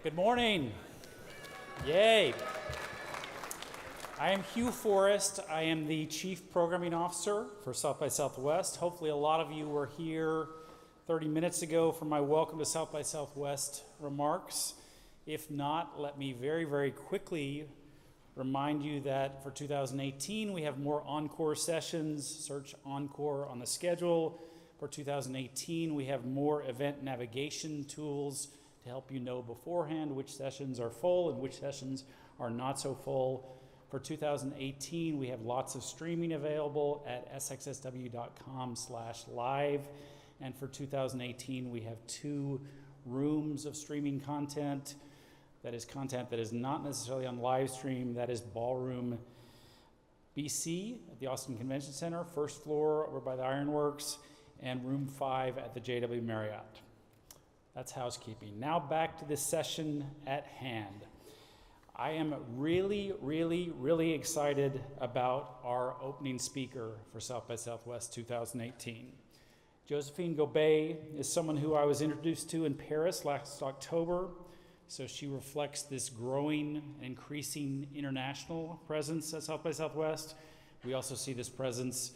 Good morning. Yay. I am Hugh Forrest. I am the Chief Programming Officer for South by Southwest. Hopefully a lot of you were here 30 minutes ago for my Welcome to South by Southwest remarks. If not, let me very, very quickly remind you that for 2018, we have more encore sessions. Search encore on the schedule. For 2018, we have more event navigation tools to help you know beforehand which sessions are full and which sessions are not so full. For 2018, we have lots of streaming available at sxsw.com/live. And for 2018, we have 2 rooms of streaming content. That is content that is not necessarily on live stream. That is Ballroom BC at the Austin Convention Center, first floor over by the Ironworks, and Room 5 at the JW Marriott. That's housekeeping. Now back to the session at hand. I am really excited about our opening speaker for South by Southwest 2018. Josephine Gobet is someone who I was introduced to in Paris last October, so she reflects this growing, increasing international presence at South by Southwest. We also see this presence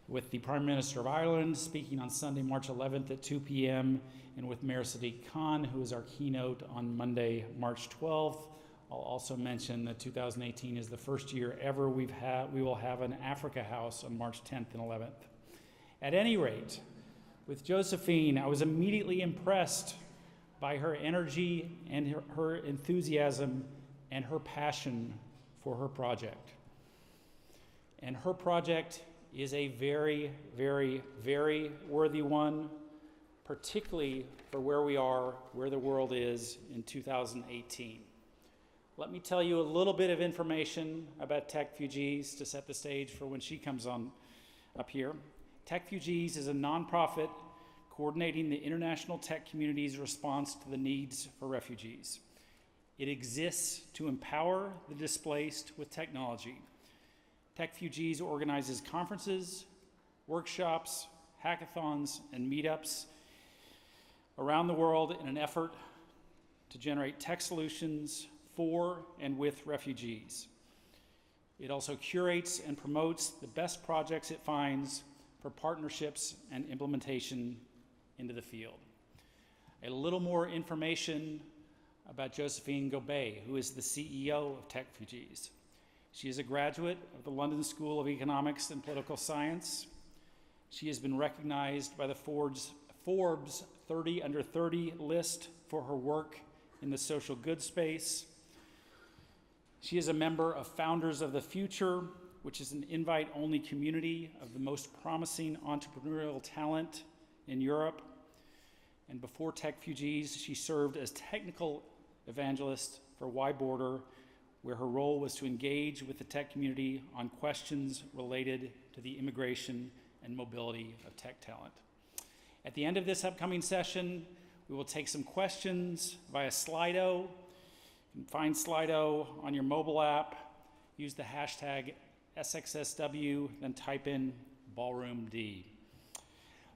with the Prime Minister of Ireland speaking on Sunday, March 11th at 2 p.m., and with Mayor Sadiq Khan, who is our keynote on Monday, March 12th. I'll also mention that 2018 is the first year ever we will have an Africa House on March 10th and 11th. At any rate, with Josephine, I was immediately impressed by her energy and her enthusiasm and her passion for her project. And her project is a very worthy one, particularly for where we are, where the world is in 2018. Let me tell you a little bit of information about Techfugees to set the stage for when she comes on up here. Techfugees is a nonprofit coordinating the international tech community's response to the needs for refugees. It exists to empower the displaced with technology. Techfugees organizes conferences, workshops, hackathons, and meetups around the world in an effort to generate tech solutions for and with refugees. It also curates and promotes the best projects it finds for partnerships and implementation into the field. A little more information about Josephine Gobet, who is the CEO of Techfugees. She is a graduate of the London School of Economics and Political Science. She has been recognized by the Forbes 30 Under 30 list for her work in the social good space. She is a member of Founders of the Future, which is an invite-only community of the most promising entrepreneurial talent in Europe. And before Techfugees, she served as technical evangelist for Y-Border, where her role was to engage with the tech community on questions related to the immigration and mobility of tech talent. At the end of this upcoming session, we will take some questions via Slido. You can find Slido on your mobile app, use the hashtag SXSW, then type in BallroomD.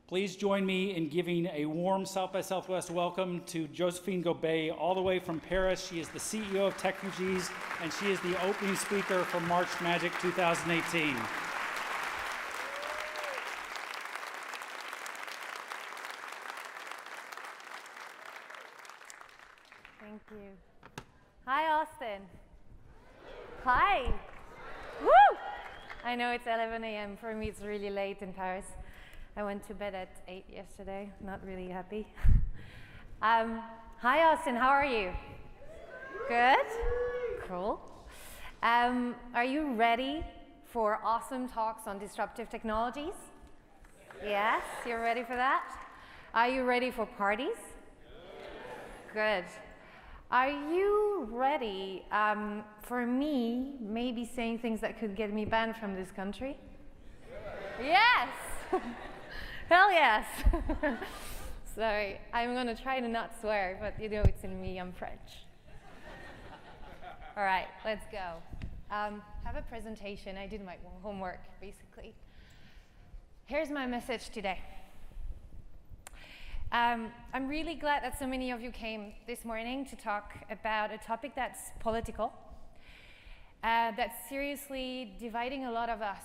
Please join me in giving a warm South by Southwest welcome to Josephine Gobet, all the way from Paris. She is the CEO of Techfugees, and she is the opening speaker for March Magic 2018. Thank you. Hi, Austin. Hi. Woo! I know it's 11 a.m. For me, it's really late in Paris. I went to bed at 8 yesterday. Not really happy. Hi, Austin. How are you? Good? Cool. Are you ready for awesome talks on disruptive technologies? Yes? You're ready for that? Are you ready for parties? Good. Are you ready for me maybe saying things that could get me banned from this country? Yes! Hell yes! Sorry, I'm gonna try to not swear, but you know it's in me, I'm French. All right, let's go. Have a presentation. I did my homework, basically. Here's my message today. I'm really glad that so many of you came this morning to talk about a topic that's political, that's seriously dividing a lot of us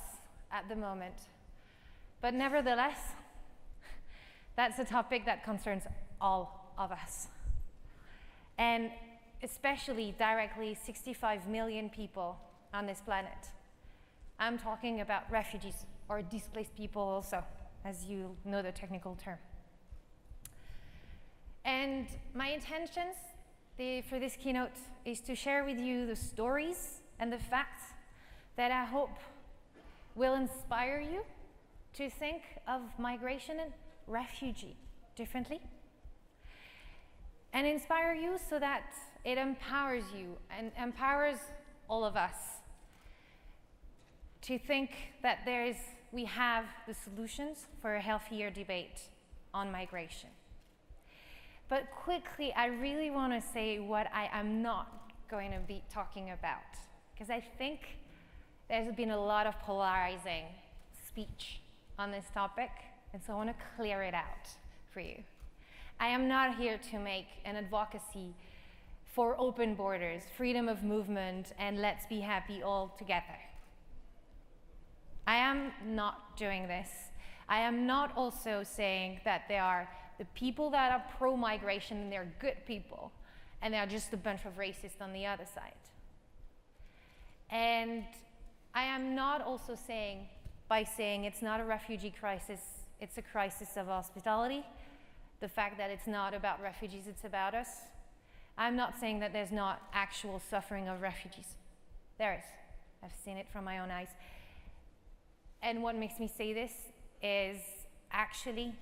at the moment. But nevertheless, that's a topic that concerns all of us. And especially directly 65 million people on this planet. I'm talking about refugees or displaced people also, as you know the technical term. And my intentions for this keynote is to share with you the stories and the facts that I hope will inspire you to think of migration and refugee differently, and inspire you so that it empowers you and empowers all of us to think that we have the solutions for a healthier debate on migration. But quickly, I really want to say what I am not going to be talking about, because I think there's been a lot of polarizing speech on this topic, and so I want to clear it out for you. I am not here to make an advocacy for open borders, freedom of movement, and let's be happy all together. I am not doing this. I am not also saying that there are the people that are pro-migration and they're good people, and they're just a bunch of racists on the other side. And I am not also saying, by saying it's not a refugee crisis, it's a crisis of hospitality, the fact that it's not about refugees, it's about us. I'm not saying that there's not actual suffering of refugees. There is. I've seen it from my own eyes. And what makes me say this is actually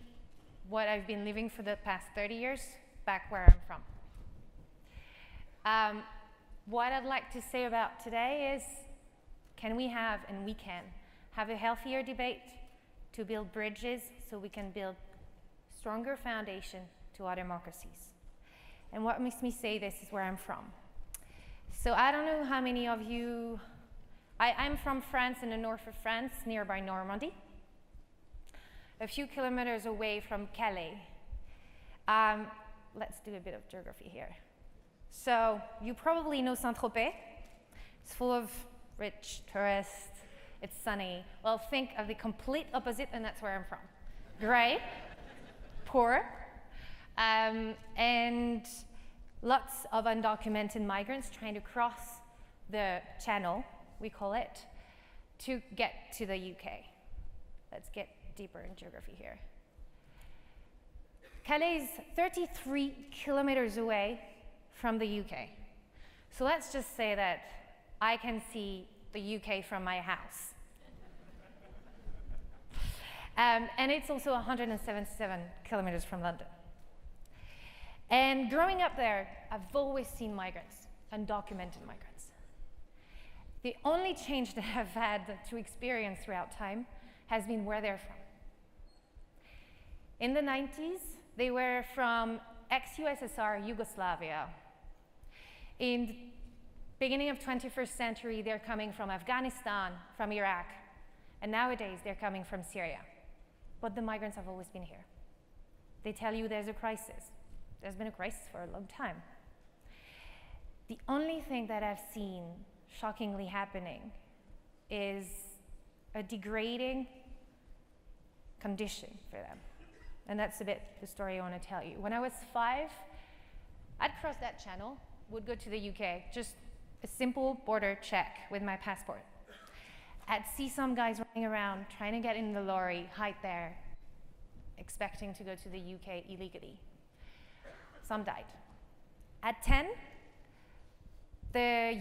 what I've been living for the past 30 years back where I'm from. What I'd like to say about today is, can we have, and we can, have a healthier debate to build bridges so we can build stronger foundation to our democracies. And what makes me say this is where I'm from. So I don't know how many of you, I'm from France, in the north of France, nearby Normandy, a few kilometers away from Calais. Let's do a bit of geography here. So you probably know Saint-Tropez. It's full of rich tourists. It's sunny. Well, think of the complete opposite, and that's where I'm from. Gray, poor, and lots of undocumented migrants trying to cross the channel, we call it, to get to the UK. Let's get deeper in geography here. Calais is 33 kilometers away from the UK. So let's just say that I can see the UK from my house. And it's also 177 kilometers from London. And growing up there, I've always seen migrants, undocumented migrants. The only change that I've had to experience throughout time has been where they're from. In the 90s, they were from ex-USSR Yugoslavia. In the beginning of 21st century, they're coming from Afghanistan, from Iraq, and nowadays they're coming from Syria. But the migrants have always been here. They tell you there's a crisis. There's been a crisis for a long time. The only thing that I've seen shockingly happening is a degrading condition for them. And that's a bit the story I want to tell you. When I was 5, I'd cross that channel, would go to the UK, just a simple border check with my passport. I'd see some guys running around, trying to get in the lorry, hide there, expecting to go to the UK illegally. Some died. At 10,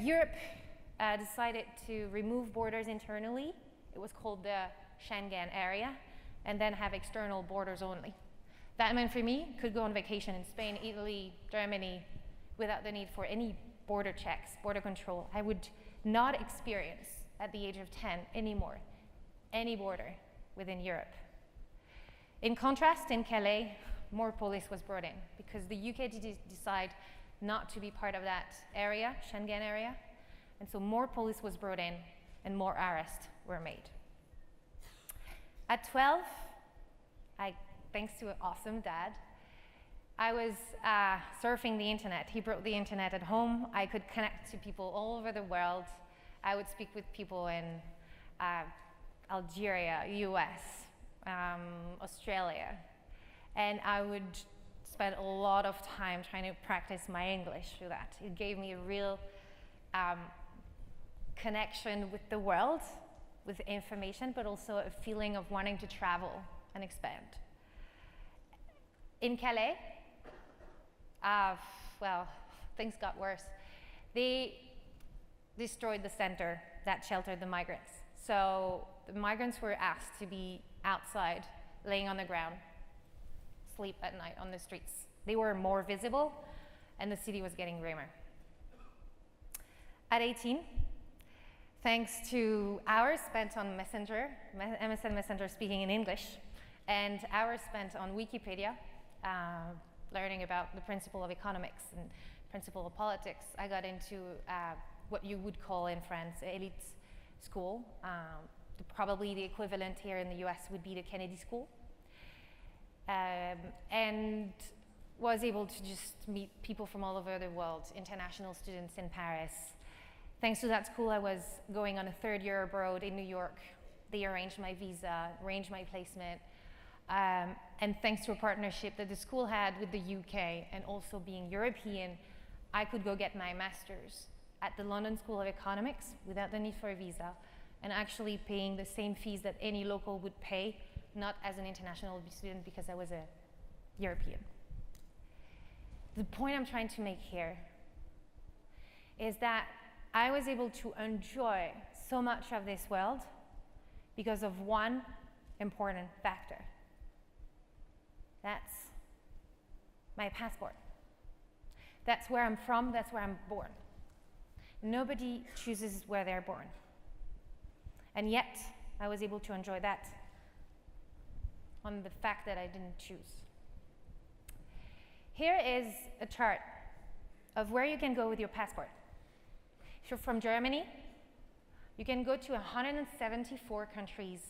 Europe decided to remove borders internally. It was called the Schengen area, and then have external borders only. That meant for me, could go on vacation in Spain, Italy, Germany, without the need for any border checks, border control. I would not experience, at the age of 10 anymore, any border within Europe. In contrast, in Calais, more police was brought in because the UK did decide not to be part of that area, Schengen area, and so more police was brought in and more arrests were made. At 12, thanks to an awesome dad, I was surfing the internet. He brought the internet at home. I could connect to people all over the world. I would speak with people in Algeria, US, Australia. And I would spend a lot of time trying to practice my English through that. It gave me a real connection with the world, with information, but also a feeling of wanting to travel and expand. In Calais, well, things got worse. They destroyed the center that sheltered the migrants. So the migrants were asked to be outside, laying on the ground, sleep at night on the streets. They were more visible, and the city was getting grimmer. At 18, thanks to hours spent on Messenger, MSN Messenger speaking in English, and hours spent on Wikipedia, learning about the principle of economics and principle of politics, I got into what you would call in France elite school. Probably the equivalent here in the US would be the Kennedy School. And was able to just meet people from all over the world, international students in Paris. Thanks to that school, I was going on a third year abroad in New York. They arranged my visa, arranged my placement. And thanks to a partnership that the school had with the UK and also being European, I could go get my master's at the London School of Economics without the need for a visa, and actually paying the same fees that any local would pay, not as an international student because I was a European. The point I'm trying to make here is that I was able to enjoy so much of this world because of one important factor. That's my passport. That's where I'm from, that's where I'm born. Nobody chooses where they're born. And yet, I was able to enjoy that on the fact that I didn't choose. Here is a chart of where you can go with your passport. If you're from Germany, you can go to 174 countries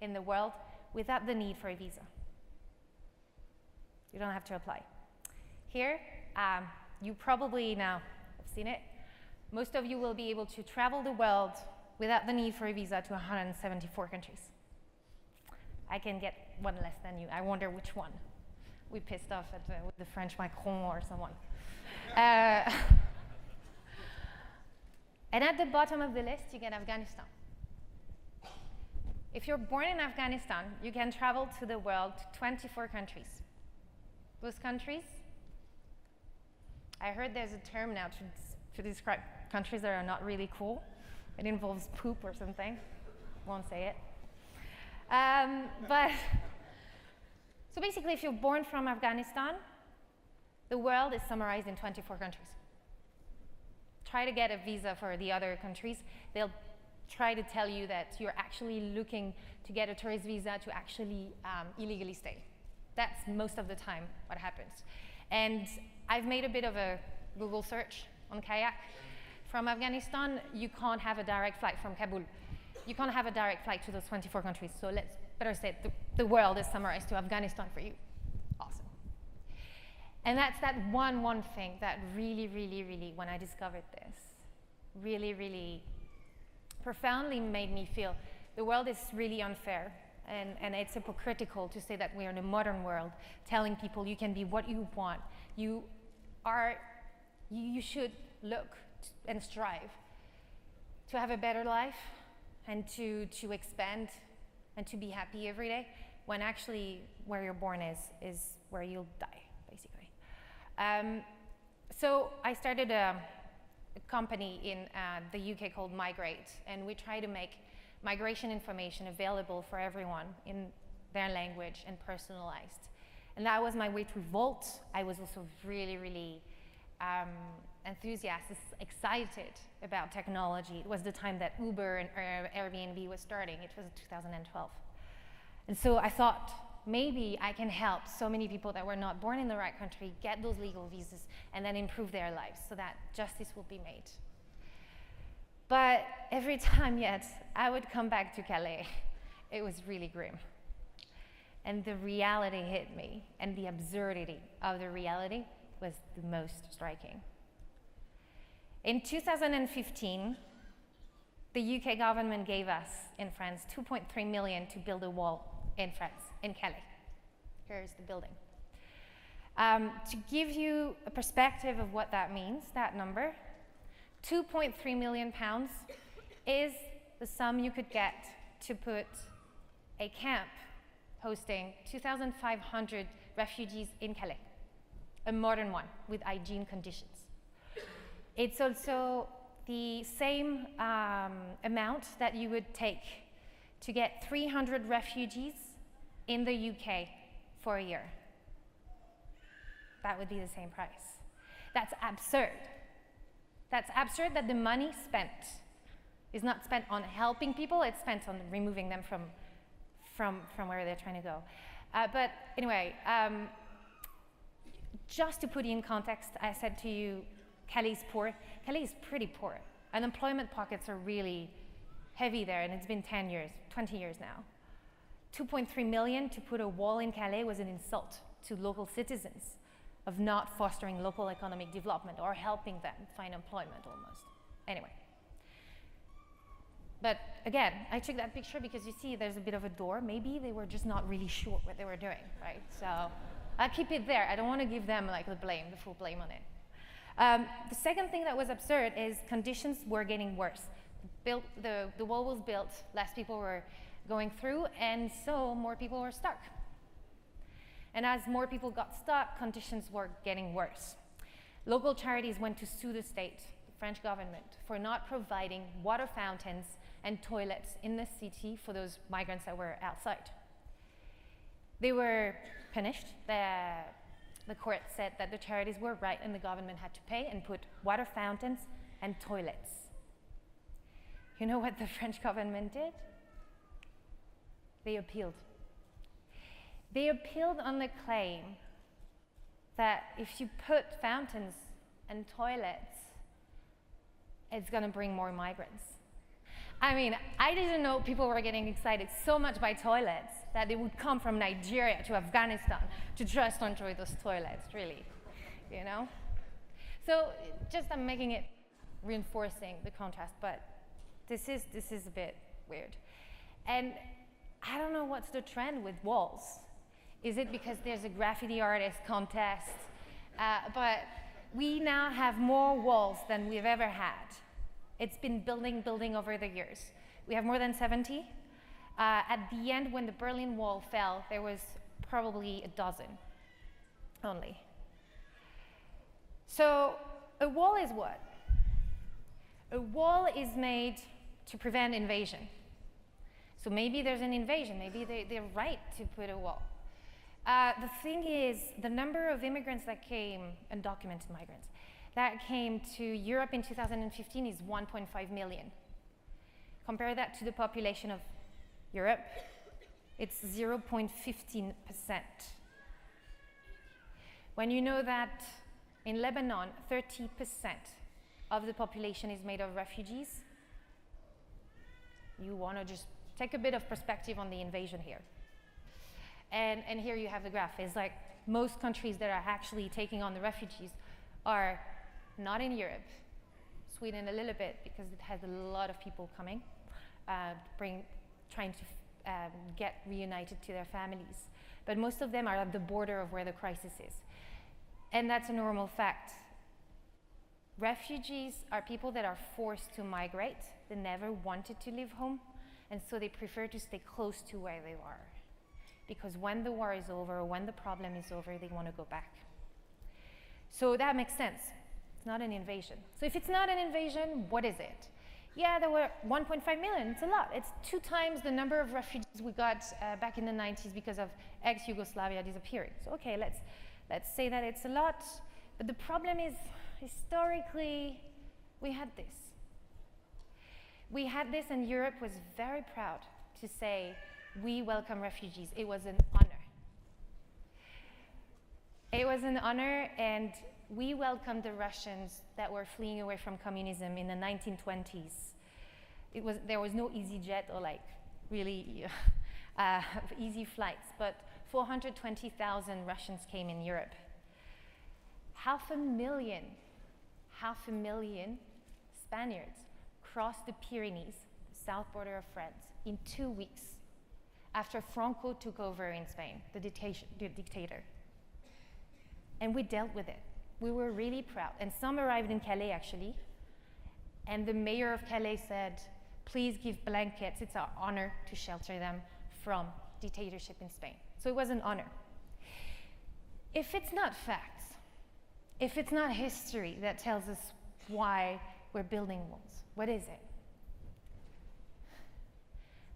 in the world without the need for a visa. You don't have to apply. Here, you probably now have seen it. Most of you will be able to travel the world without the need for a visa to 174 countries. I can get one less than you. I wonder which one. We pissed off at with the French Macron or someone. And at the bottom of the list, you get Afghanistan. If you're born in Afghanistan, you can travel to the world to 24 countries. Those countries, I heard there's a term now to describe countries that are not really cool. It involves poop or something. Won't say it. But so basically, if you're born from Afghanistan, the world is summarized in 24 countries. Try to get a visa for the other countries. They'll try to tell you that you're actually looking to get a tourist visa to actually illegally stay. That's most of the time what happens. And I've made a bit of a Google search on Kayak. From Afghanistan, you can't have a direct flight from Kabul. You can't have a direct flight to those 24 countries. So let's better say the world is summarized to Afghanistan for you. Awesome. And that's that one thing that really, when I discovered this, really profoundly made me feel the world is really unfair. And it's hypocritical to say that we are in a modern world, telling people you can be what you want. You should look and strive to have a better life and to expand and to be happy every day, when actually where you're born is where you'll die, basically. So I started a company in the UK called Migrate, and we try to make migration information available for everyone in their language and personalized. And that was my way to Volt. I was also really enthusiastic, excited about technology. It was the time that Uber and Airbnb was starting. It was 2012. And so I thought, maybe I can help so many people that were not born in the right country get those legal visas and then improve their lives so that justice will be made. But every time yet I would come back to Calais, it was really grim. and the reality hit me, and the absurdity of the reality was the most striking. In 2015, the UK government gave us, in France, 2.3 million to build a wall in France, in Calais. Here's the building. To give you a perspective of what that means, that number, 2.3 million pounds is the sum you could get to put a camp hosting 2,500 refugees in Calais, a modern one with hygiene conditions. It's also the same amount that you would take to get 300 refugees in the UK for a year. That would be the same price. That's absurd. That's absurd that the money spent is not spent on helping people, it's spent on removing them from where they're trying to go. But anyway, just to put it in context, I said to you, Calais is poor. Calais is pretty poor. Unemployment pockets are really heavy there, and it's been 10 years, 20 years now. 2.3 million to put a wall in Calais was an insult to local citizens of not fostering local economic development or helping them find employment almost. Anyway. But again, I took that picture because you see there's a bit of a door. Maybe they were just not really sure what they were doing, right? So I'll keep it there. I don't want to give them like the full blame on it. The second thing that was absurd is conditions were getting worse. The wall was built, less people were going through, and so more people were stuck. And as more people got stuck, conditions were getting worse. Local charities went to sue the state, the French government, for not providing water fountains and toilets in the city for those migrants that were outside. They were punished. The court said that the charities were right and the government had to pay and put water fountains and toilets. You know what the French government did? They appealed. They appealed on the claim that if you put fountains and toilets, it's going to bring more migrants. I mean, I didn't know people were getting excited so much by toilets that they would come from Nigeria to Afghanistan to just enjoy those toilets, really, you know? So just I'm making it reinforcing the contrast, but this is a bit weird. And I don't know what's the trend with walls. Is it because there's a graffiti artist contest? But we now have more walls than we've ever had. It's been building over the years. We have more than 70. At the end, when the Berlin Wall fell, there was probably a dozen only. So a wall is what? A wall is made to prevent invasion. So maybe there's an invasion. Maybe they're right to put a wall. The thing is, the number of immigrants that came, undocumented migrants, that came to Europe in 2015 is 1.5 million. Compare that to the population of Europe, it's 0.15%. When you know that in Lebanon, 30% of the population is made of refugees, you want to just take a bit of perspective on the invasion here. And here you have the graph. It's like most countries that are actually taking on the refugees are not in Europe. Sweden a little bit because it has a lot of people coming, trying to get reunited to their families. But most of them are at the border of where the crisis is. And that's a normal fact. Refugees are people that are forced to migrate. They never wanted to leave home, and so they prefer to stay close to where they are. Because when the war is over, or when the problem is over, they want to go back. So that makes sense. It's not an invasion. So if it's not an invasion, what is it? Yeah, there were 1.5 million. It's a lot. It's 2 times the number of refugees we got back in the 90s because of ex-Yugoslavia disappearing. So okay, let's say that it's a lot. But the problem is, historically, we had this. We had this, and Europe was very proud to say, we welcome refugees. It was an honor. It was an honor, and we welcomed the Russians that were fleeing away from communism in the 1920s. There was no easy jet or like really easy flights, but 420,000 Russians came in Europe. 500,000 Spaniards crossed the Pyrenees, south border of France, in 2 weeks after Franco took over in Spain, the dictator. And we dealt with it. We were really proud. And some arrived in Calais, actually. And the mayor of Calais said, please give blankets. It's our honor to shelter them from dictatorship in Spain. So it was an honor. If it's not facts, if it's not history that tells us why we're building walls, what is it?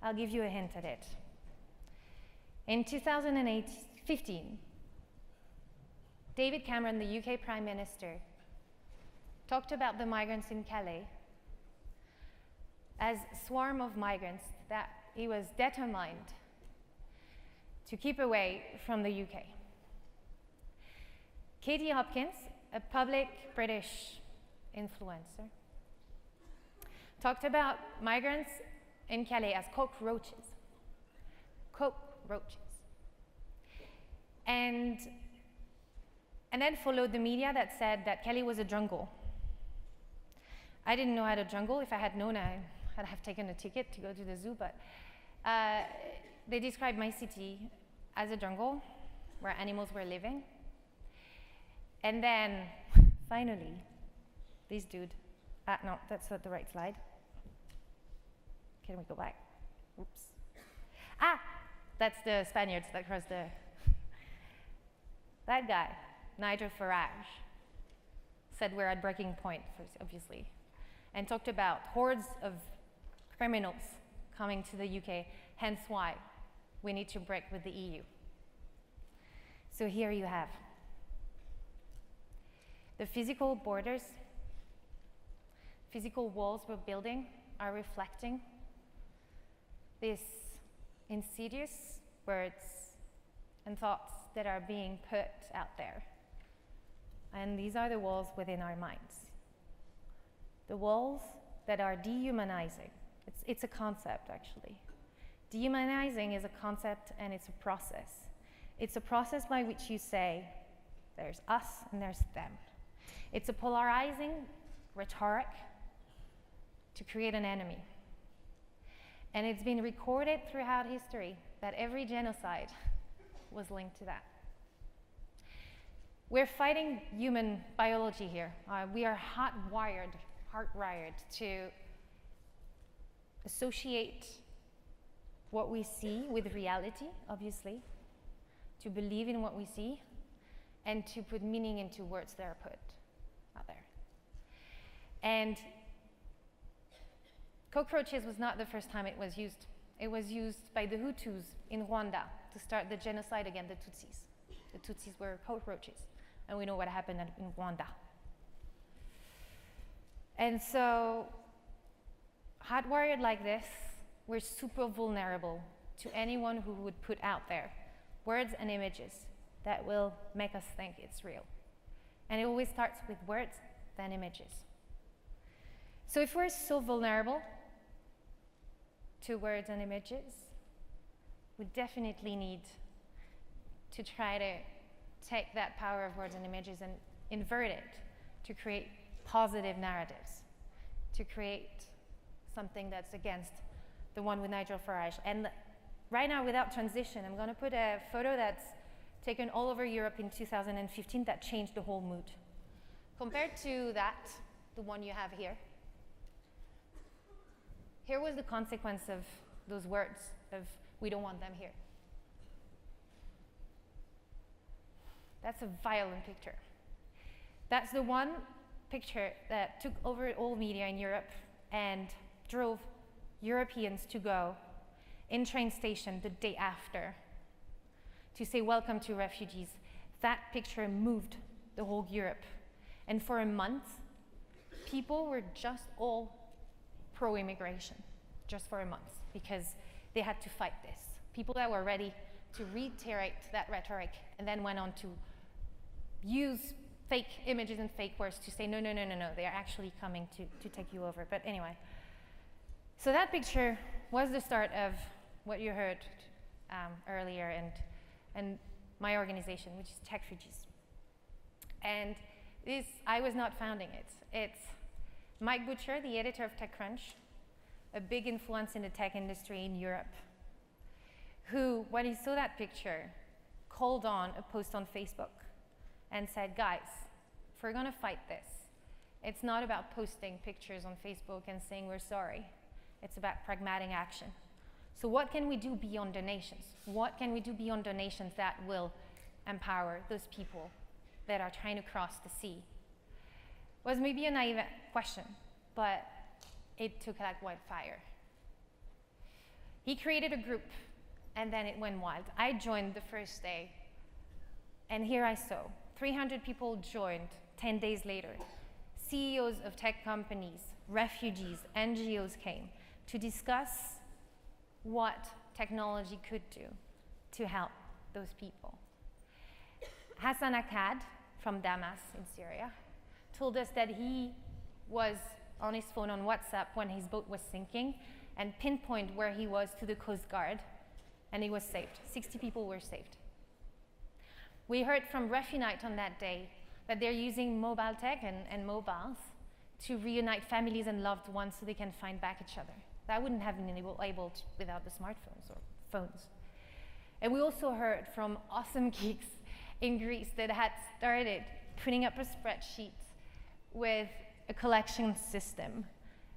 I'll give you a hint at it. In 2015, David Cameron, the UK Prime Minister, talked about the migrants in Calais as a swarm of migrants that he was determined to keep away from the UK. Katie Hopkins, a public British influencer, talked about migrants in Calais as cockroaches. Cockroaches. And then followed the media that said that Calais was a jungle. I didn't know I had a jungle. If I had known, I'd have taken a ticket to go to the zoo, but they described my city as a jungle where animals were living. And then, finally, this dude, no, that's not the right slide. Can we go back? Oops. That's the Spaniards that crossed the... That guy, Nigel Farage, said we're at breaking point, obviously, and talked about hordes of criminals coming to the UK, hence why we need to break with the EU. So here you have the physical borders, physical walls we're building are reflecting these insidious words and thoughts that are being put out there. And these are the walls within our minds. The walls that are dehumanizing. It's a concept, actually. Dehumanizing is a concept and it's a process. It's a process by which you say, there's us and there's them. It's a polarizing rhetoric to create an enemy. And it's been recorded throughout history that every genocide was linked to that. We're fighting human biology here. We are hardwired to associate what we see with reality, obviously, to believe in what we see, and to put meaning into words that are put out there. And cockroaches was not the first time it was used. It was used by the Hutus in Rwanda to start the genocide against the Tutsis. The Tutsis were cockroaches, and we know what happened in Rwanda. And so, hardwired like this, we're super vulnerable to anyone who would put out there words and images that will make us think it's real. And it always starts with words, then images. So if we're so vulnerable to words and images, we definitely need to try to take that power of words and images and invert it to create positive narratives, to create something that's against the one with Nigel Farage. And right now, without transition, I'm going to put a photo that's taken all over Europe in 2015 that changed the whole mood. Compared to that, the one you have here, here was the consequence of those words of we don't want them here. That's a violent picture. That's the one picture that took over all media in Europe and drove Europeans to go in train station the day after to say welcome to refugees. That picture moved the whole Europe. And for a month, people were just all pro-immigration, just for a month, because they had to fight this. People that were ready to reiterate that rhetoric and then went on to use fake images and fake words to say, no, they're actually coming to take you over. But anyway, so that picture was the start of what you heard earlier, and and my organization, which is Techfugees. And this, I was not founding it. It's Mike Butcher, the editor of TechCrunch, a big influence in the tech industry in Europe, who, when he saw that picture, called on a post on Facebook and said, guys, if we're gonna fight this, it's not about posting pictures on Facebook and saying we're sorry. It's about pragmatic action. So what can we do beyond donations? What can we do beyond donations that will empower those people that are trying to cross the sea? It was maybe a naive question, but it took like wildfire. He created a group, and then it went wild. I joined the first day, and here I saw 300 people joined 10 days later. CEOs of tech companies, refugees, NGOs came to discuss what technology could do to help those people. Hassan Akkad from Damas in Syria told us that he was on his phone on WhatsApp when his boat was sinking and pinpoint where he was to the Coast Guard, and he was saved. 60 people were saved. We heard from Refunite on that day that they're using mobile tech and mobiles to reunite families and loved ones so they can find back each other. That wouldn't have been able to without the smartphones or phones. And we also heard from awesome geeks in Greece that had started putting up a spreadsheet with a collection system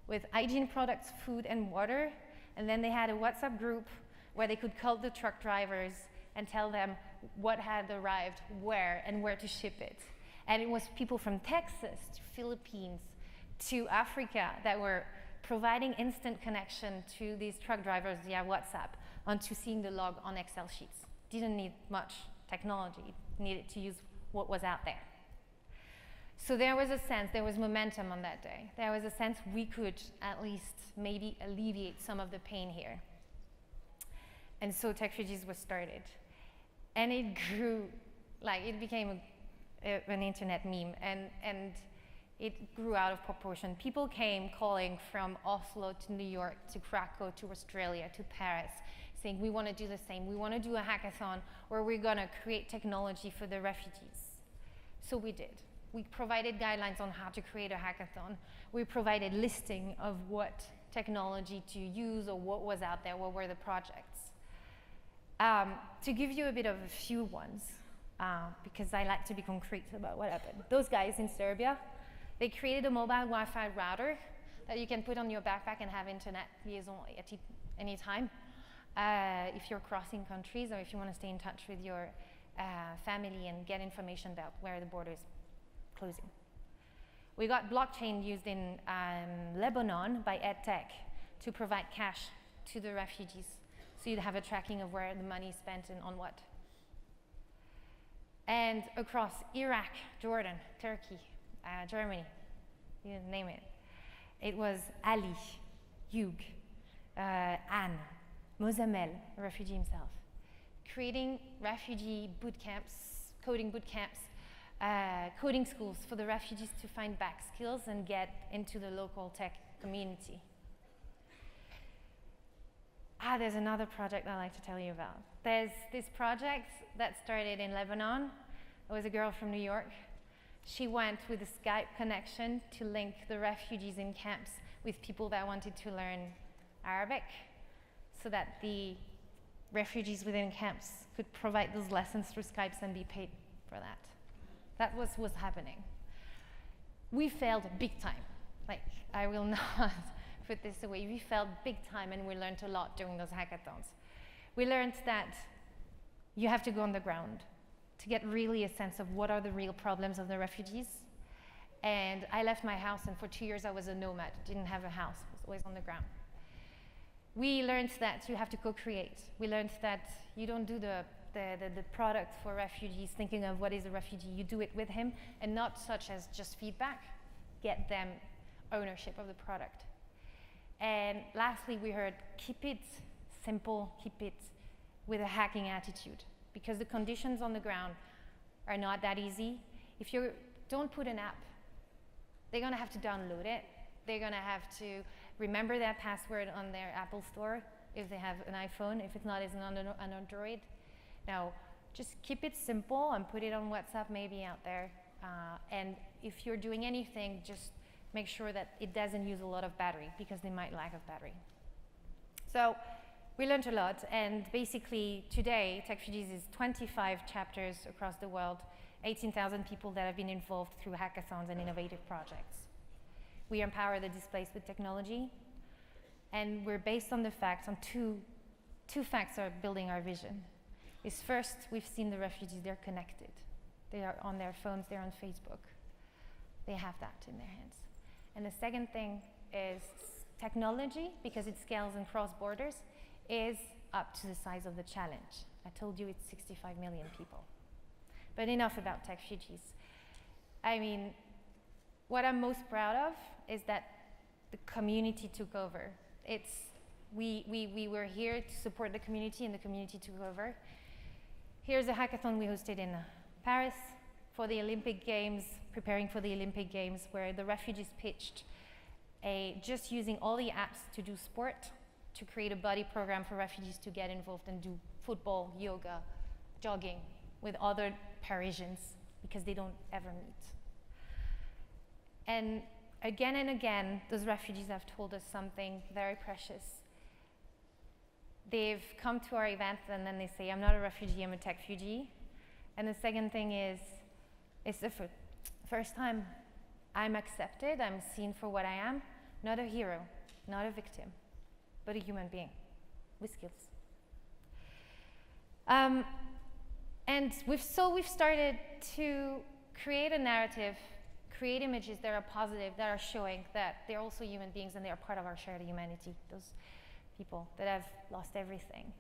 with hygiene products, food, and water. And then they had a WhatsApp group where they could call the truck drivers and tell them what had arrived, where, and where to ship it. And it was people from Texas to Philippines to Africa that were providing instant connection to these truck drivers via WhatsApp onto seeing the log on Excel sheets. Didn't need much technology, needed to use what was out there. So there was a sense, there was momentum on that day. There was a sense we could at least maybe alleviate some of the pain here. And so Techfugees was started. And it grew, like it became an internet meme, and it grew out of proportion. People came calling from Oslo to New York, to Krakow, to Australia, to Paris, saying we want to do the same. We want to do a hackathon where we're going to create technology for the refugees. So we did. We provided guidelines on how to create a hackathon. We provided listing of what technology to use or what was out there, what were the projects. To give you a bit of a few ones, because I like to be concrete about what happened. Those guys in Serbia, they created a mobile Wi-Fi router that you can put on your backpack and have internet liaison at any time. If you're crossing countries or if you want to stay in touch with your family and get information about where the border is closing. We got blockchain used in Lebanon by EdTech to provide cash to the refugees. So you'd have a tracking of where the money is spent and on what. And across Iraq, Jordan, Turkey, Germany, you name it. It was Ali, Hugh, Anne, Mozamel, a refugee himself, creating refugee boot camps, coding schools for the refugees to find back skills and get into the local tech community. There's another project I'd like to tell you about. There's this project that started in Lebanon. It was a girl from New York. She went with a Skype connection to link the refugees in camps with people that wanted to learn Arabic so that the refugees within camps could provide those lessons through Skype and be paid for that. That was what's happening. We failed big time. Like, I will not put this away. We failed big time, and we learned a lot during those hackathons. We learned that you have to go on the ground to get really a sense of what are the real problems of the refugees. And I left my house, and for 2 years I was a nomad, didn't have a house, was always on the ground. We learned that you have to co-create. We learned that you don't do the product for refugees thinking of what is a refugee. You do it with him, and not such as just feedback, get them ownership of the product. And lastly, we heard keep it simple, keep it with a hacking attitude, because the conditions on the ground are not that easy. If you don't put an app, they're gonna have to download it. They're gonna have to remember that password on their Apple Store if they have an iPhone. If it's not, it's on an Android. Now, just keep it simple and put it on WhatsApp maybe out there. And if you're doing anything, just make sure that it doesn't use a lot of battery, because they might lack of battery. So we learned a lot, and basically today, Techfugees is 25 chapters across the world, 18,000 people that have been involved through hackathons and innovative projects. We empower the displaced with technology, and we're based on the facts, on two facts are building our vision. Is first, we've seen the refugees, they're connected. They are on their phones, they're on Facebook. They have that in their hands. And the second thing is technology, because it scales and cross borders, is up to the size of the challenge. I told you it's 65 million people. But enough about Techfugees. I mean, what I'm most proud of is that the community took over. We were here to support the community, and the community took over. Here's a hackathon we hosted in Paris for the Olympic Games, preparing for the Olympic Games, where the refugees pitched just using all the apps to do sport, to create a buddy program for refugees to get involved and do football, yoga, jogging with other Parisians, because they don't ever meet. And again, those refugees have told us something very precious. They've come to our event and then they say, I'm not a refugee, I'm a Techfugee. And the second thing is, it's the first time I'm accepted, I'm seen for what I am, not a hero, not a victim, but a human being with skills. And we've started to create a narrative, create images that are positive, that are showing that they're also human beings and they are part of our shared humanity, those people that have lost everything.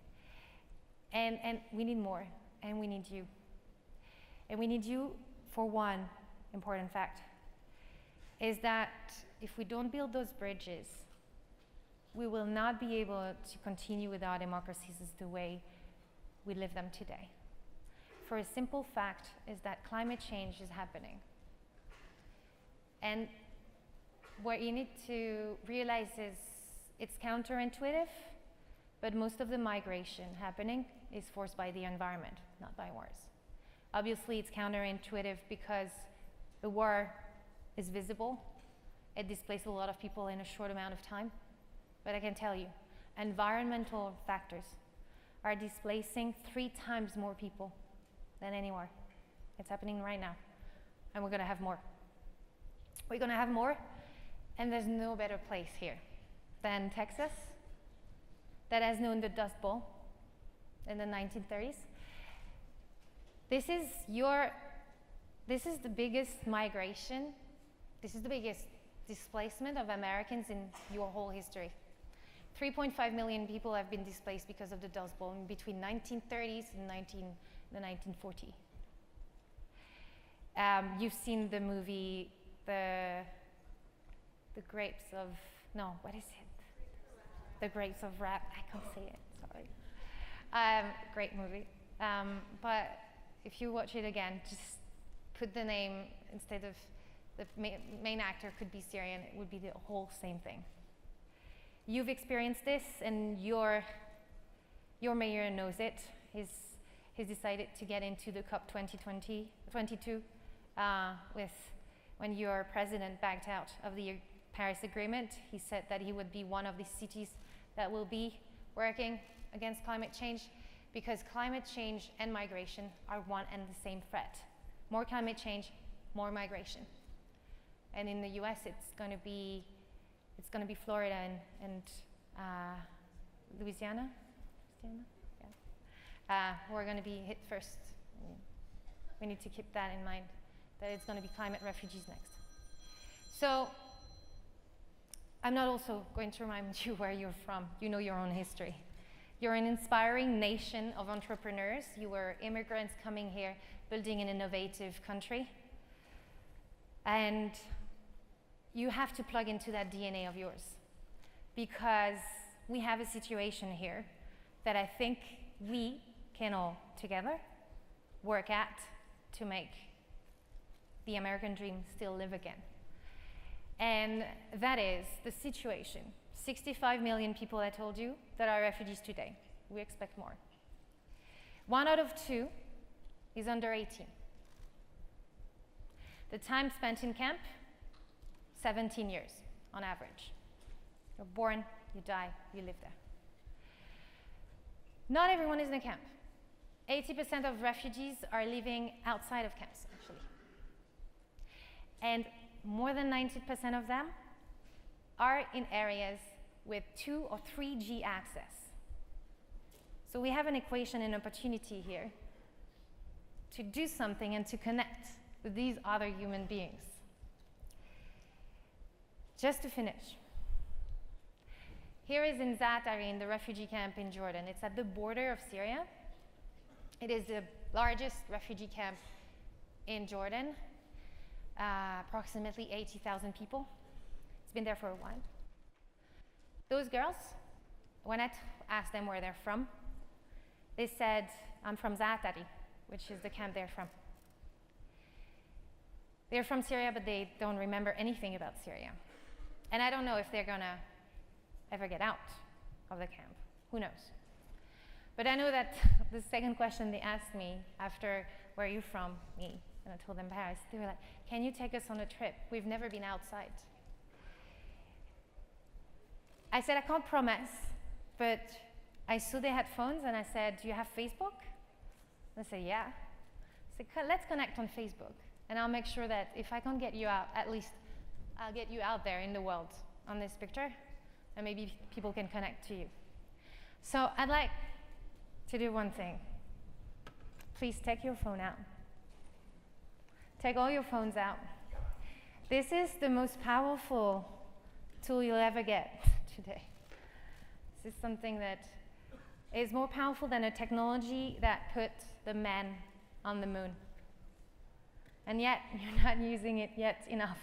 And we need more, and we need you. And we need you for one important fact, is that if we don't build those bridges, we will not be able to continue with our democracies as the way we live them today. For a simple fact is that climate change is happening. And what you need to realize is it's counterintuitive, but most of the migration happening is forced by the environment, not by wars. Obviously, it's counterintuitive because the war is visible. It displaces a lot of people in a short amount of time. But I can tell you, environmental factors are displacing 3 times more people than any war. It's happening right now, and we're gonna have more. We're gonna have more, and there's no better place here than Texas, that has known the Dust Bowl in the 1930s. This is the biggest migration, this is the biggest displacement of Americans in your whole history. 3.5 million people have been displaced because of the Dust Bowl in between 1930s and the 1940s. You've seen the movie, the Grapes of, no, what is it? The Grapes of Wrath, I can't say it, sorry. Great movie. But if you watch it again, just put the name instead of the main actor could be Syrian, it would be the whole same thing. You've experienced this, and your mayor knows it. He's decided to get into the COP 2022 when your president backed out of the Paris Agreement. He said that he would be one of the cities that will be working against climate change, because climate change and migration are one and the same threat. More climate change, more migration. And in the US, it's going to be Florida and Louisiana? Yeah. We're going to be hit first. We need to keep that in mind, that it's going to be climate refugees next. So I'm not also going to remind you where you're from. You know your own history. You're an inspiring nation of entrepreneurs. You were immigrants coming here, building an innovative country. And you have to plug into that DNA of yours, because we have a situation here that I think we can all together work at to make the American dream still live again. And that is the situation. 65 million people, I told you, that are refugees today. We expect more. 1 out of 2 is under 18. The time spent in camp, 17 years on average. You're born, you die, you live there. Not everyone is in a camp. 80% of refugees are living outside of camps, actually. And more than 90% of them are in areas with 2 or 3G access. So we have an equation and opportunity here to do something and to connect with these other human beings. Just to finish, here is in Zaatari, the refugee camp in Jordan. It's at the border of Syria. It is the largest refugee camp in Jordan, approximately 80,000 people. It's been there for a while. Those girls, when I asked them where they're from, they said, I'm from Zaatari, which is the camp they're from. They're from Syria, but they don't remember anything about Syria. And I don't know if they're gonna ever get out of the camp. Who knows? But I know that the second question they asked me after, where are you from? Me. And I told them Paris. They were like, can you take us on a trip? We've never been outside. I said, I can't promise, but I saw they had phones and I said, do you have Facebook? And they said, yeah. I said, let's connect on Facebook. And I'll make sure that if I can't get you out, at least I'll get you out there in the world on this picture, and maybe people can connect to you. So I'd like to do one thing. Please take your phone out. Take all your phones out. This is the most powerful tool you'll ever get today. This is something that is more powerful than a technology that put the man on the moon. And yet, you're not using it yet enough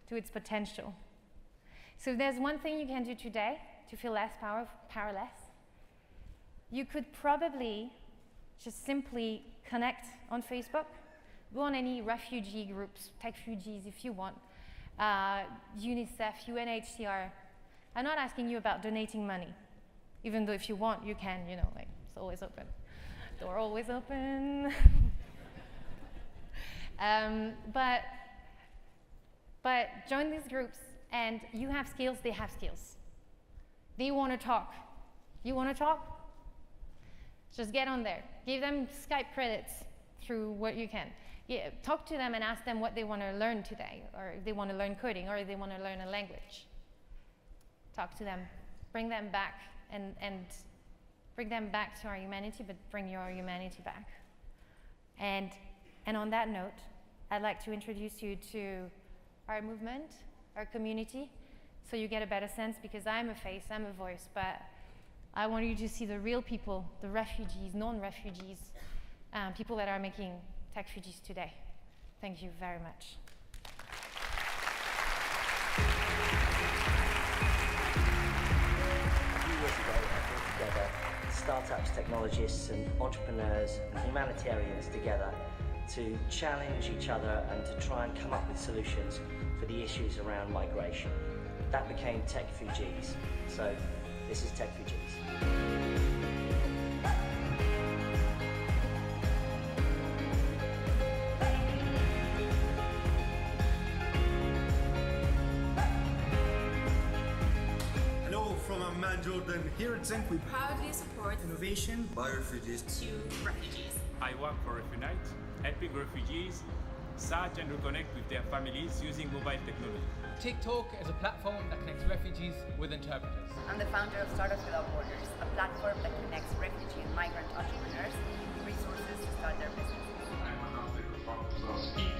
to its potential. So if there's one thing you can do today to feel less powerless, you could probably just simply connect on Facebook, go on any refugee groups, Techfugees if you want, UNICEF, UNHCR. I'm not asking you about donating money, even though if you want, you can, you know, like, it's always open. Door always open. But join these groups, and you have skills, they have skills. They want to talk. You want to talk? Just get on there. Give them Skype credits through what you can. Yeah, talk to them and ask them what they want to learn today, or if they want to learn coding, or if they want to learn a language. Talk to them. Bring them back, and bring them back to our humanity, but bring your humanity back. And on that note, I'd like to introduce you to our movement, our community, so you get a better sense, because I'm a face, I'm a voice, but I want you to see the real people, the refugees, non-refugees, people that are making Techfugees today. Thank you very much. A few years ago, I brought together startups, technologists, and entrepreneurs and humanitarians together to challenge each other and to try and come up with solutions for the issues around migration. That became Techfugees. So this is Techfugees. Hello from Amman, Jordan. Here at Zinc, we proudly support innovation by refugees to refugees. I work for Refunite, helping refugees search and reconnect with their families using mobile technology. TikTok is a platform that connects refugees with interpreters. I'm the founder of Startups Without Borders, a platform that connects refugee and migrant entrepreneurs with resources to start their businesses. I'm one of the co-founders of Speak,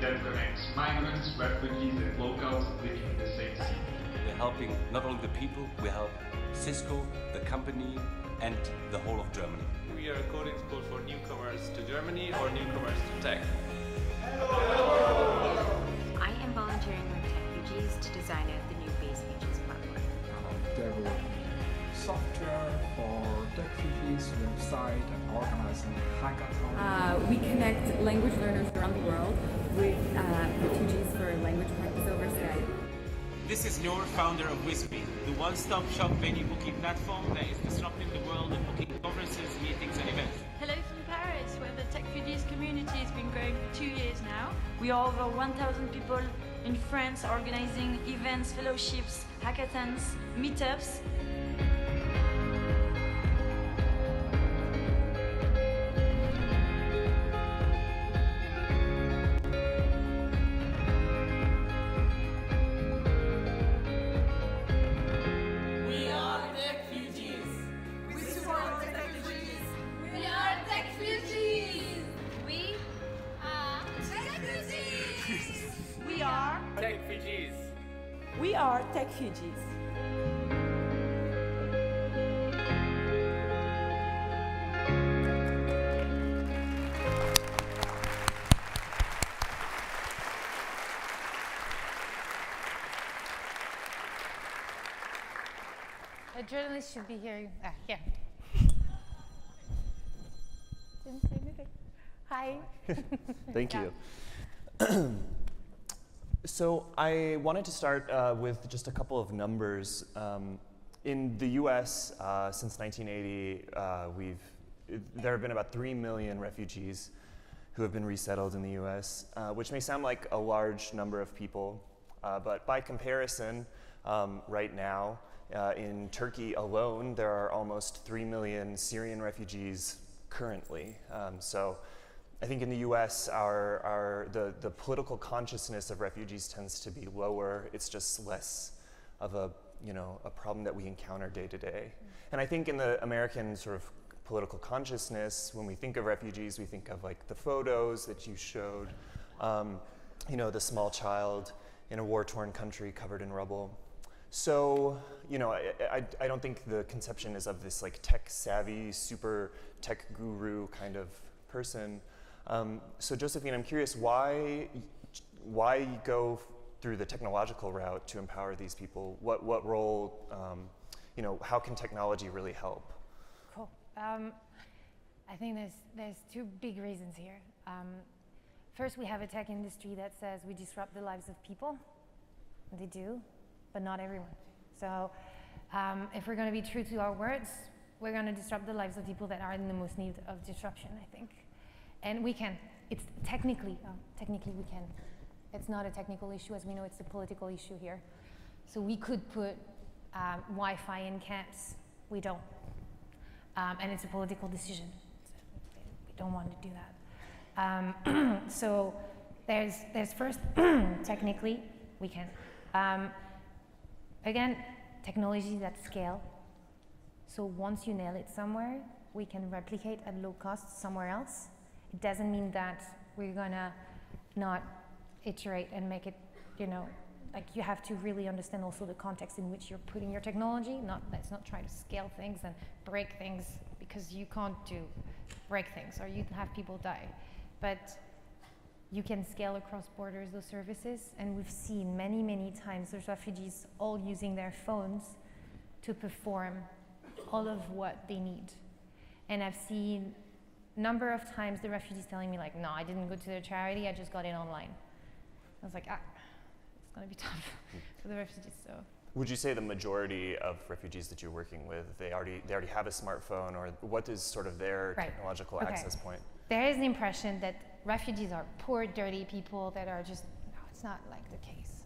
that connects migrants, refugees, and locals living in the same city. We're helping not only the people, we help Cisco, the company, and the whole of Germany. We are a coding school for newcomers to Germany or newcomers to tech. I am volunteering with Techfugees to design out the new base features platform. Developing software for Techfugees website and organizing hackathons. We connect language learners around the world with refugees for language practice over Skype. This is Noor, founder of Wispy, the one-stop shop venue booking platform that is disrupting the world of booking conferences, meetings, and events. Hello from Paris, where the Techfugees community has been growing for 2 years now. We are over 1,000 people in France organizing events, fellowships, hackathons, meetups. We are Techfugees. We support Techfugees. We are Techfugees. We are Techfugees. We are Techfugees. We are Techfugees. A journalist should be here. Here. Didn't say anything. Hi. Thank you. So I wanted to start with just a couple of numbers. In the US, since 1980, there have been about 3 million refugees who have been resettled in the US, which may sound like a large number of people, but by comparison, right now, in Turkey alone, there are almost 3 million Syrian refugees currently. So I think in the US, the political consciousness of refugees tends to be lower. It's just less of a problem that we encounter day to day. And I think in the American sort of political consciousness, when we think of refugees, we think of like the photos that you showed, the small child in a war-torn country covered in rubble. So, I don't think the conception is of this like tech-savvy, super tech guru kind of person. So Josephine, I'm curious why go through the technological route to empower these people? What role, how can technology really help? Cool. I think there's two big reasons here. First, we have a tech industry that says we disrupt the lives of people. They do, but not everyone. So if we're going to be true to our words, we're going to disrupt the lives of people that are in the most need of disruption, I think. And we can. It's technically we can. It's not a technical issue, as we know, it's a political issue here. So we could put Wi-Fi in camps. We don't. And it's a political decision. We don't want to do that. So there's first, technically, we can. Again, technology at scale. So once you nail it somewhere, we can replicate at low cost somewhere else. It doesn't mean that we're gonna not iterate and make it, like you have to really understand also the context in which you're putting your technology. Let's not try to scale things and break things, because you can't break things or you'd have people die. But you can scale across borders those services, and we've seen many, many times those refugees all using their phones to perform all of what they need. And I've seen a number of times the refugees telling me like, no, I didn't go to the charity, I just got in online. I was like, it's gonna be tough for the refugees, so. Would you say the majority of refugees that you're working with, they already have a smartphone, or what is sort of their technological access point? There is the impression that refugees are poor, dirty people that are just, no, it's not like the case.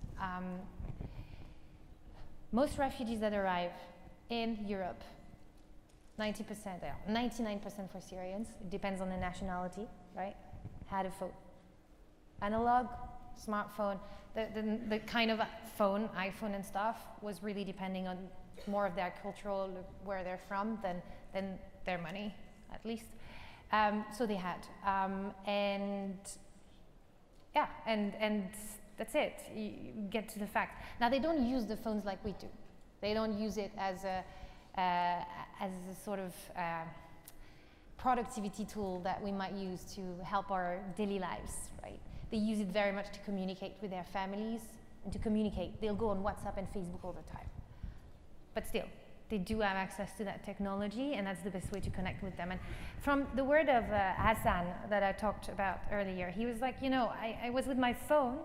Most refugees that arrive in Europe, 90%, 99% for Syrians, it depends on the nationality, right? Had a phone. Analog, smartphone, the kind of phone, iPhone and stuff, was really depending on more of their cultural, where they're from, than their money, at least. So they had. And that's it. You get to the fact. Now, they don't use the phones like we do. They don't use it as a sort of productivity tool that we might use to help our daily lives, right? They use it very much to communicate with their families and to communicate. They'll go on WhatsApp and Facebook all the time. But still, they do have access to that technology, and that's the best way to connect with them. And from the word of Hassan that I talked about earlier, he was like, I was with my phone.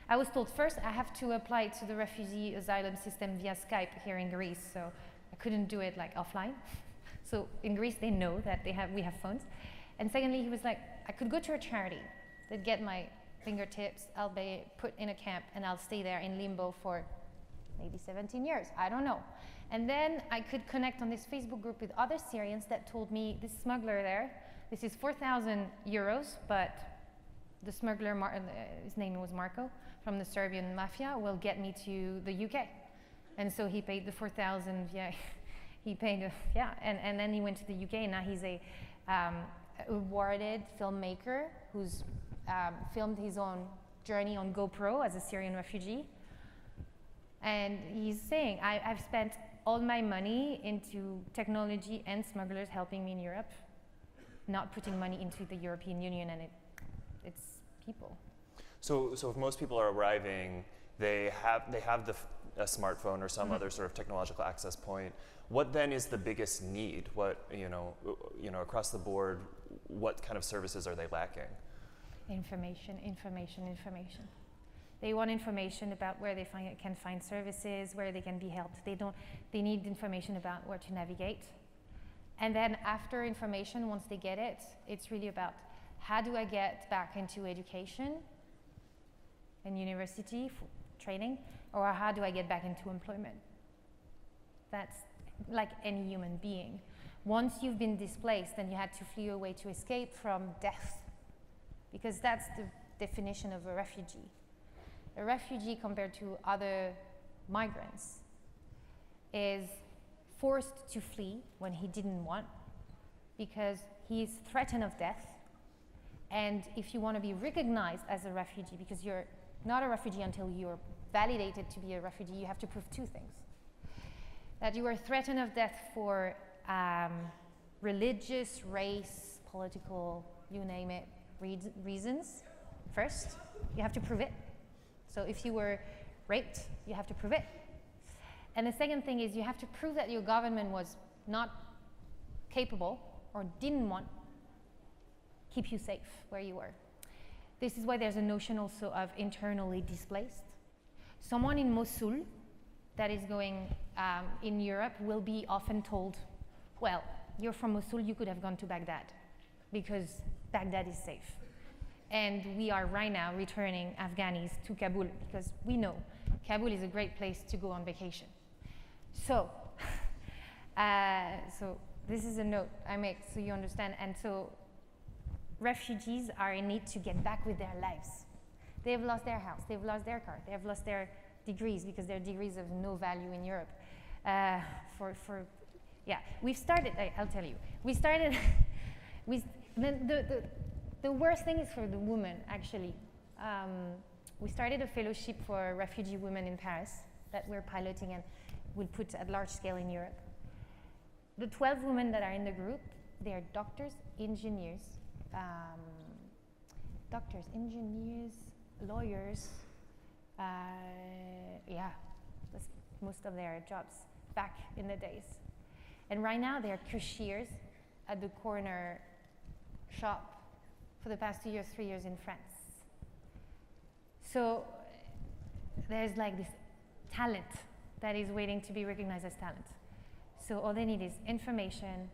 I was told first I have to apply to the refugee asylum system via Skype here in Greece, so I couldn't do it like offline. So in Greece, they know that we have phones. And secondly, he was like, I could go to a charity. They'd get my fingertips, I'll be put in a camp, and I'll stay there in limbo for maybe 17 years, I don't know. And then I could connect on this Facebook group with other Syrians that told me, this smuggler there, this is 4,000 euros, but the smuggler, his name was Marco, from the Serbian mafia, will get me to the UK. And so he paid the 4,000, he paid, and then he went to the UK, and now he's a awarded filmmaker who's filmed his own journey on GoPro as a Syrian refugee. And he's saying, I've spent all my money into technology and smugglers helping me in Europe, not putting money into the European Union, and it's people. So if most people are arriving, they have a smartphone or some other sort of technological access point. What then is the biggest need? What across the board, what kind of services are they lacking? Information. They want information about where they can find services, where they can be helped. They need information about where to navigate. And then after information, once they get it, it's really about how do I get back into education and university training, or how do I get back into employment? That's like any human being. Once you've been displaced and you had to flee away to escape from death, because that's the definition of a refugee. A refugee, compared to other migrants, is forced to flee when he didn't want, because he is threatened of death. And if you want to be recognized as a refugee, because you're not a refugee until you're validated to be a refugee, you have to prove two things. That you are threatened of death for religious, race, political, you name it, reasons. First, you have to prove it. So if you were raped, you have to prove it. And the second thing is you have to prove that your government was not capable or didn't want keep you safe where you were. This is why there's a notion also of internally displaced. Someone in Mosul that is going in Europe will be often told, well, you're from Mosul, you could have gone to Baghdad because Baghdad is safe. And we are right now returning Afghanis to Kabul because we know Kabul is a great place to go on vacation. So, so this is a note I make so you understand. And so refugees are in need to get back with their lives. They've lost their house, they've lost their car, they've lost their degrees because their degrees have no value in Europe. We've started, I'll tell you, we started, the worst thing is for the women, actually. We started a fellowship for refugee women in Paris that we're piloting and we'll put at large scale in Europe. The 12 women that are in the group, they are doctors, engineers, lawyers, that's most of their jobs back in the days. And right now they're cashiers at the corner shop for the past 2 years, 3 years in France. So there's like this talent that is waiting to be recognized as talent. So all they need is information,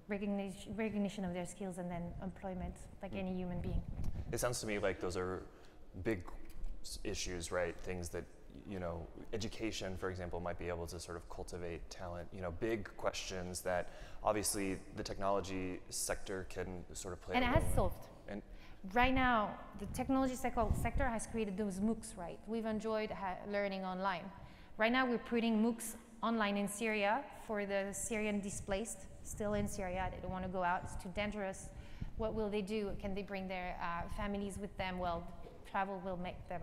recognition of their skills, and then employment, like any human being. It sounds to me like those are big issues, right? Things that, education, for example, might be able to sort of cultivate talent, big questions that obviously the technology sector can sort of play a role in. And it has solved. And right now, the technology sector has created those MOOCs, right? We've enjoyed learning online. Right now, we're putting MOOCs online in Syria for the Syrian displaced, still in Syria. They don't want to go out, it's too dangerous. What will they do? Can they bring their families with them? Well, travel will make them,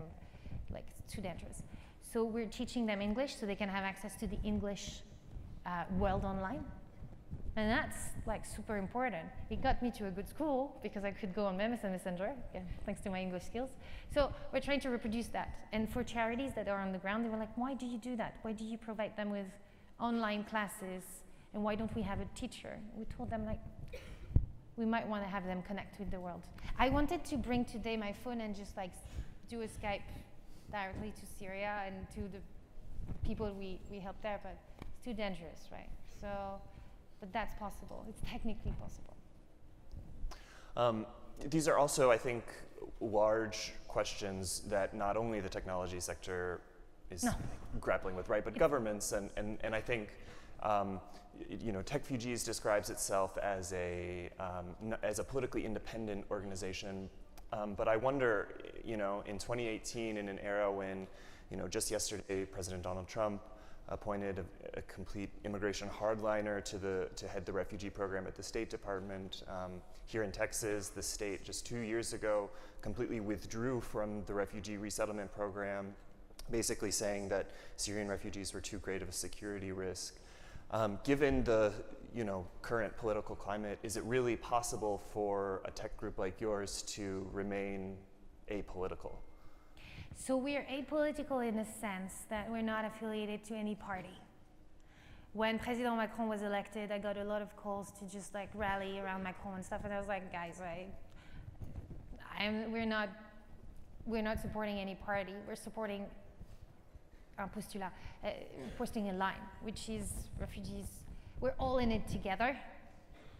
it's too dangerous. So we're teaching them English so they can have access to the English world online. And that's super important. It got me to a good school because I could go on MSN Messenger, thanks to my English skills. So we're trying to reproduce that. And for charities that are on the ground, they were like, why do you do that? Why do you provide them with online classes? And why don't we have a teacher? We told them we might want to have them connect with the world. I wanted to bring today my phone and just do a Skype directly to Syria and to the people we help there, but it's too dangerous, right? So, but that's possible. It's technically possible. These are also, I think, large questions that not only the technology sector is grappling with, right, but governments, and I think, Techfugees describes itself as a politically independent organization, but I wonder, in 2018, in an era when, just yesterday, President Donald Trump appointed a complete immigration hardliner to head the refugee program at the State Department. Here in Texas, the state just 2 years ago completely withdrew from the refugee resettlement program, basically saying that Syrian refugees were too great of a security risk. Given the current political climate, is it really possible for a tech group like yours to remain apolitical? So we're apolitical in the sense that we're not affiliated to any party. When President Macron was elected, I got a lot of calls to just like rally around Macron and stuff, and I was like, guys, we're not supporting any party. We're supporting un postulat, posting a line, which is refugees. We're all in it together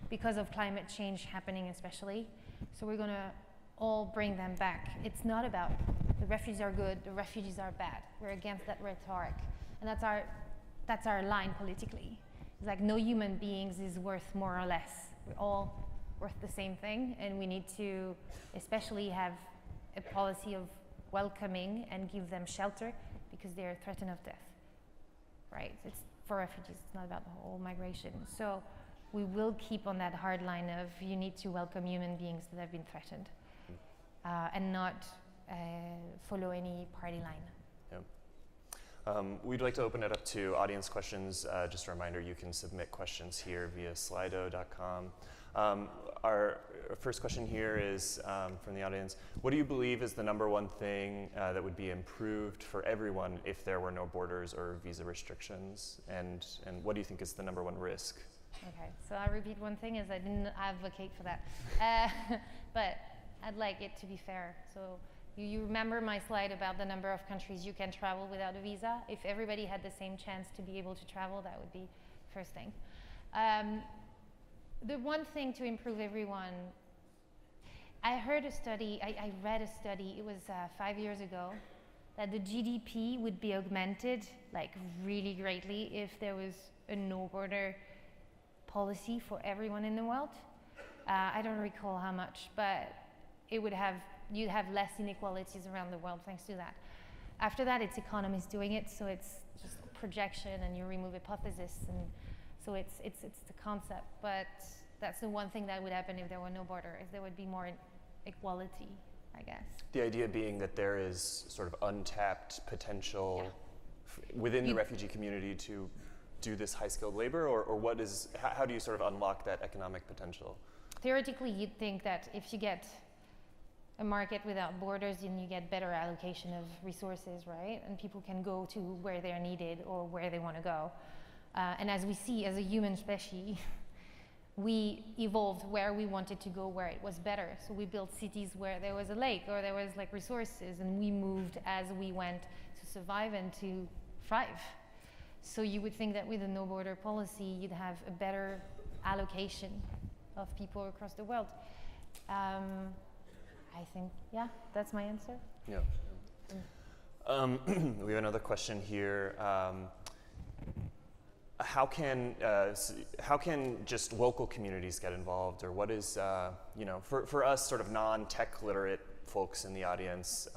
because of climate change happening, especially. So we're gonna all bring them back. It's not about the refugees are good, the refugees are bad. We're against that rhetoric, and that's our line politically. It's like no human beings is worth more or less. We're all worth the same thing, and we need to especially have a policy of welcoming and give them shelter because they're threatened of death, right? It's for refugees, it's not about the whole migration. So we will keep on that hard line of you need to welcome human beings that have been threatened and not follow any party line. We'd like to open it up to audience questions. Just a reminder, you can submit questions here via slido.com. Our first question here is from the audience. What do you believe is the number one thing that would be improved for everyone if there were no borders or visa restrictions? And what do you think is the number one risk? Okay, so I'll repeat one thing is I didn't advocate for that. But I'd like it to be fair. So you remember my slide about the number of countries you can travel without a visa? If everybody had the same chance to be able to travel, that would be first thing. The one thing to improve everyone, I heard a study, I read a study, it was 5 years ago, that the GDP would be augmented like really greatly if there was a no border policy for everyone in the world. I don't recall how much, but you'd have less inequalities around the world thanks to that. After that, it's economists doing it, so it's just projection and you remove hypothesis, and so it's the concept. But that's the one thing that would happen if there were no border, is there would be more equality, I guess. The idea being that there is sort of untapped potential within the refugee community to do this high-skilled labor, or what is, how do you sort of unlock that economic potential? Theoretically, you'd think that if you get a market without borders, then you get better allocation of resources, right? And people can go to where they're needed or where they want to go. And as we see, as a human species, we evolved where we wanted to go, where it was better. So we built cities where there was a lake or there was like resources, and we moved as we went to survive and to thrive. So you would think that with a no border policy, you'd have a better allocation of people across the world. I think, yeah, that's my answer. Yeah. We have another question here. How can just local communities get involved, or what is, for us sort of non-tech literate folks in the audience,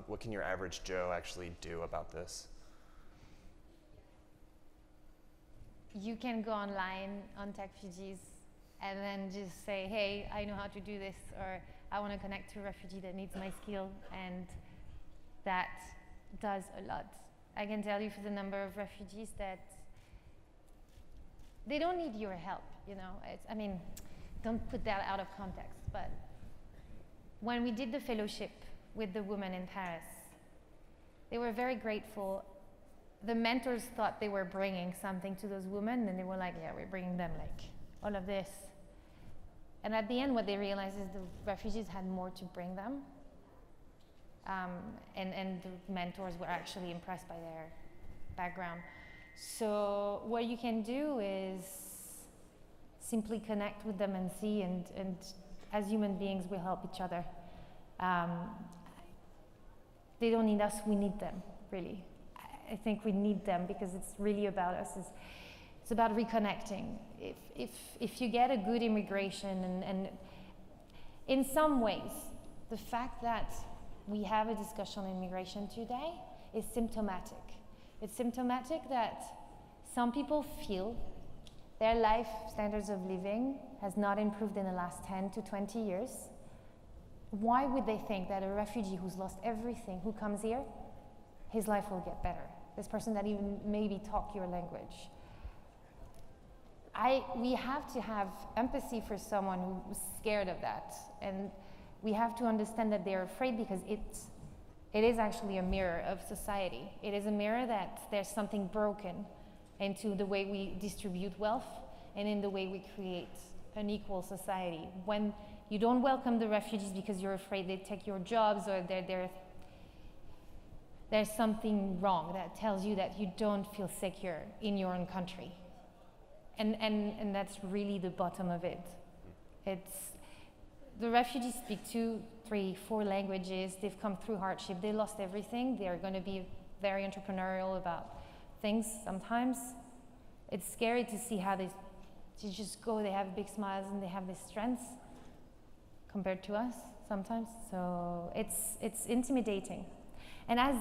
what can your average Joe actually do about this? You can go online on Techfugees and then just say, hey, I know how to do this, or I want to connect to a refugee that needs my skill, and that does a lot. I can tell you for the number of refugees that they don't need your help, I mean, don't put that out of context, but when we did the fellowship with the women in Paris, they were very grateful. The mentors thought they were bringing something to those women, and they were like, yeah, we're bringing them like all of this. And at the end, what they realized is the refugees had more to bring them. And the mentors were actually impressed by their background. So what you can do is simply connect with them and see, and as human beings, we help each other. They don't need us, we need them, really. I think we need them because it's really about us. It's about reconnecting. If you get a good immigration, and in some ways, the fact that we have a discussion on immigration today is symptomatic. It's symptomatic that some people feel their life standards of living has not improved in the last 10 to 20 years. Why would they think that a refugee who's lost everything, who comes here, his life will get better? This person that even maybe talk your language. We have to have empathy for someone who's scared of that. And we have to understand that they're afraid because it is actually a mirror of society. It is a mirror that there's something broken into the way we distribute wealth and in the way we create an equal society. When you don't welcome the refugees because you're afraid they take your jobs, or there's something wrong that tells you that you don't feel secure in your own country. And that's really the bottom of it. The refugees speak 2, 3, 4 languages. They've come through hardship. They lost everything. They're going to be very entrepreneurial about things sometimes. It's scary to see how they just go. They have big smiles and they have this strength compared to us sometimes. So it's intimidating. And as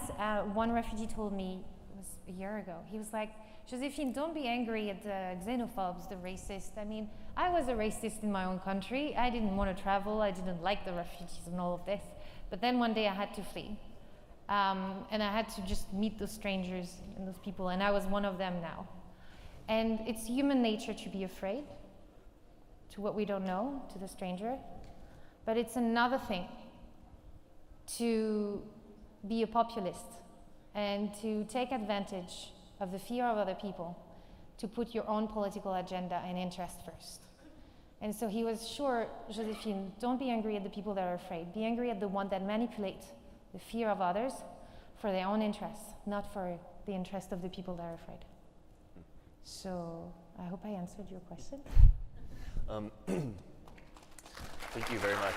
one refugee told me, it was a year ago, he was like, Josephine, don't be angry at the xenophobes, the racists. I mean, I was a racist in my own country. I didn't want to travel. I didn't like the refugees and all of this. But then one day I had to flee. And I had to just meet those strangers and those people, and I was one of them now. And it's human nature to be afraid to what we don't know, to the stranger. But it's another thing to be a populist and to take advantage of the fear of other people to put your own political agenda and interest first. And so he was sure, Josephine, don't be angry at the people that are afraid. Be angry at the one that manipulate the fear of others for their own interests, not for the interest of the people that are afraid. So I hope I answered your question. Thank you very much.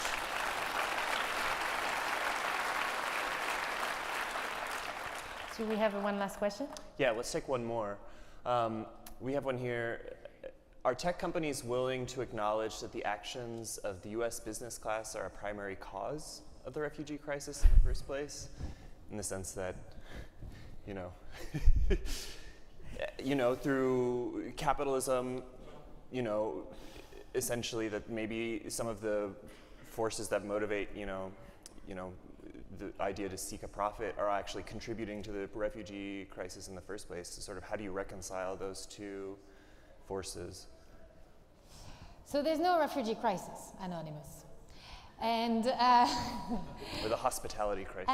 Do we have one last question? Yeah, let's take one more. We have one here. Are tech companies willing to acknowledge that the actions of the US business class are a primary cause of the refugee crisis in the first place? In the sense that, through capitalism, essentially that maybe some of the forces that motivate, the idea to seek a profit are actually contributing to the refugee crisis in the first place. So sort of how do you reconcile those two forces? So there's no refugee crisis, Anonymous. And or the hospitality crisis.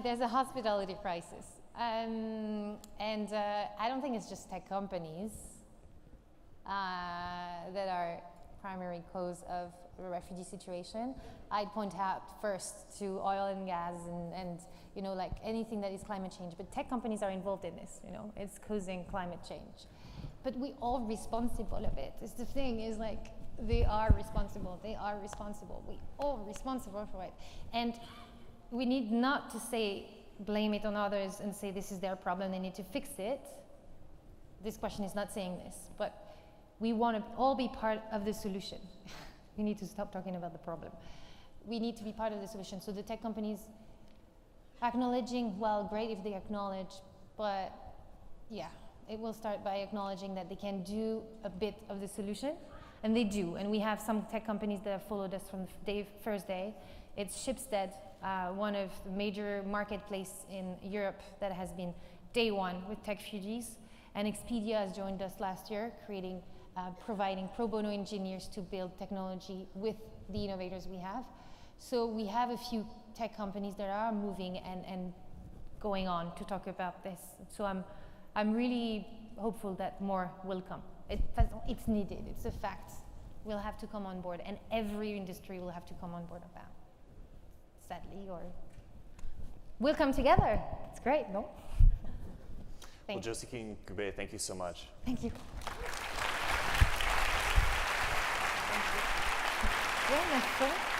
There's a hospitality crisis. I don't think it's just tech companies that are primary cause of the refugee situation. I'd point out first to oil and gas and like anything that is climate change. But tech companies are involved in this, it's causing climate change. But we all responsible of it. It's the thing is like, they are responsible. We all responsible for it. And we need not to say, blame it on others and say this is their problem, they need to fix it. This question is not saying this, but we want to all be part of the solution. We need to stop talking about the problem. We need to be part of the solution. So the tech companies acknowledging, well, great if they acknowledge, but yeah, it will start by acknowledging that they can do a bit of the solution, and they do. And we have some tech companies that have followed us from the first day. It's Shipstead, one of the major marketplaces in Europe that has been day one with Techfugees. And Expedia has joined us last year, providing pro bono engineers to build technology with the innovators we have. So we have a few tech companies that are moving and going on to talk about this. So I'm really hopeful that more will come. It's needed, it's a fact. We'll have to come on board, and every industry will have to come on board of that. Sadly, or we'll come together. It's great, no? Well, Josephine Goubet, thank you so much. Thank you. merci.